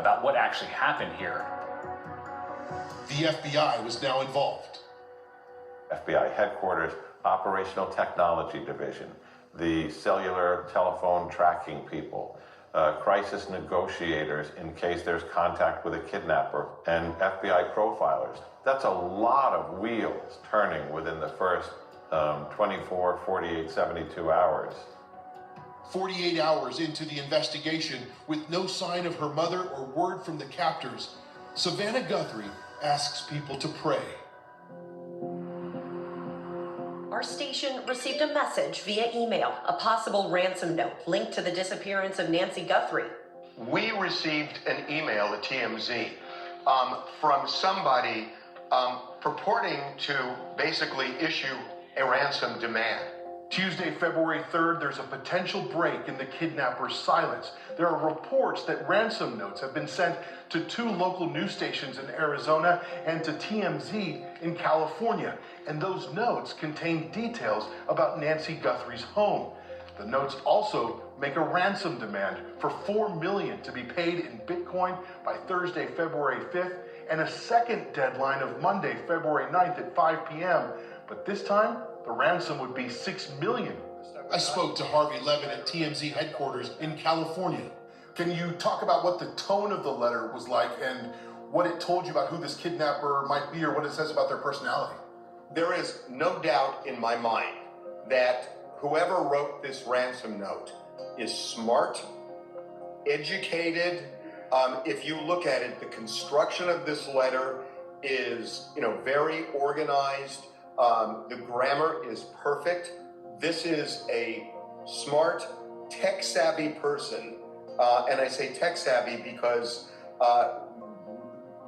about what actually happened here. The FBI was now involved. FBI headquarters, Operational Technology Division, the cellular telephone tracking people, crisis negotiators in case there's contact with a kidnapper, and FBI profilers. That's a lot of wheels turning within the first 24, 48, 72 hours. 48 hours into the investigation, with no sign of her mother or word from the captors, Savannah Guthrie asks people to pray. Our station received a message via email, a possible ransom note linked to the disappearance of Nancy Guthrie. We received an email at TMZ from somebody purporting to basically issue a ransom demand. Tuesday, February 3rd, there's a potential break in the kidnapper's silence. There are reports that ransom notes have been sent to 2 local news stations in Arizona and to TMZ in California. And those notes contain details about Nancy Guthrie's home. The notes also make a ransom demand for $4 million to be paid in Bitcoin by Thursday, February 5th, and a second deadline of Monday, February 9th at 5 p.m. But this time, the ransom would be $6 million. I spoke to Harvey Levin at TMZ headquarters in California. Can you talk about what the tone of the letter was like and what it told you about who this kidnapper might be or what it says about their personality? There is no doubt in my mind that whoever wrote this ransom note is smart, educated. If you look at it, the construction of this letter is, very organized. The grammar is perfect. This is a smart, tech-savvy person. And I say tech-savvy because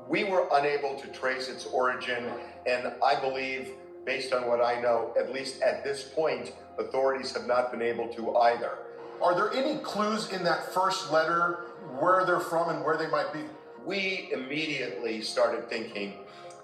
we were unable to trace its origin. And I believe, based on what I know, at least at this point, authorities have not been able to either. Are there any clues in that first letter where they're from and where they might be? We immediately started thinking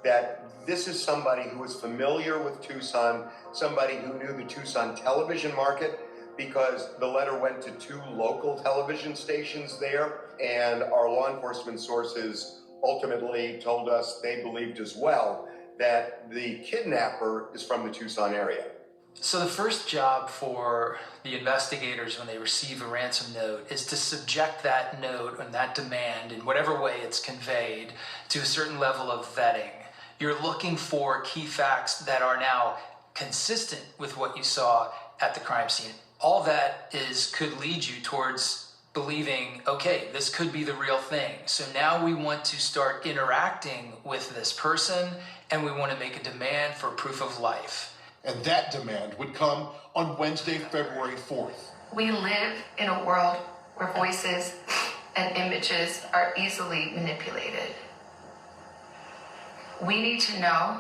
that this is somebody who is familiar with Tucson, somebody who knew the Tucson television market, because the letter went to 2 local television stations there, and our law enforcement sources ultimately told us they believed as well that the kidnapper is from the Tucson area. So the first job for the investigators when they receive a ransom note is to subject that note and that demand, in whatever way it's conveyed, to a certain level of vetting. You're looking for key facts that are now consistent with what you saw at the crime scene. All that could lead you towards believing, okay, this could be the real thing. So now we want to start interacting with this person, and we want to make a demand for proof of life. And that demand would come on Wednesday, February 4th. We live in a world where voices and images are easily manipulated. We need to know,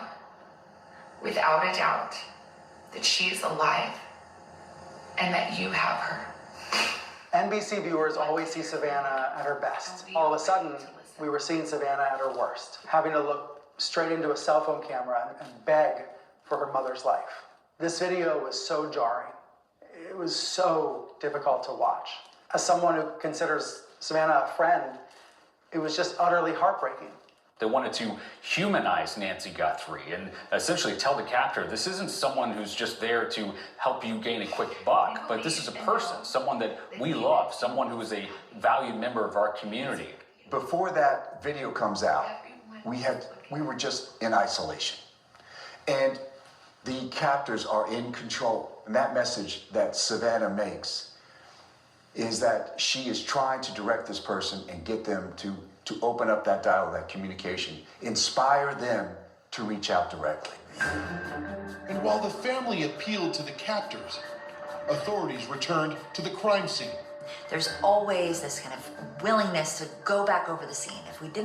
without a doubt, that she's alive and that you have her. NBC viewers always see Savannah at her best. All of a sudden, we were seeing Savannah at her worst, having to look straight into a cell phone camera and beg for her mother's life. This video was so jarring. It was so difficult to watch. As someone who considers Savannah a friend, it was just utterly heartbreaking. They wanted to humanize Nancy Guthrie and essentially tell the captor, this isn't someone who's just there to help you gain a quick buck, but this is a person, someone that we love, someone who is a valued member of our community. Before that video comes out, we were just in isolation. And the captors are in control. And that message that Savannah makes is that she is trying to direct this person and get them to open up that dialogue, that communication, inspire them to reach out directly. And while the family appealed to the captors, authorities returned to the crime scene. There's always this kind of willingness to go back over the scene. If we didn't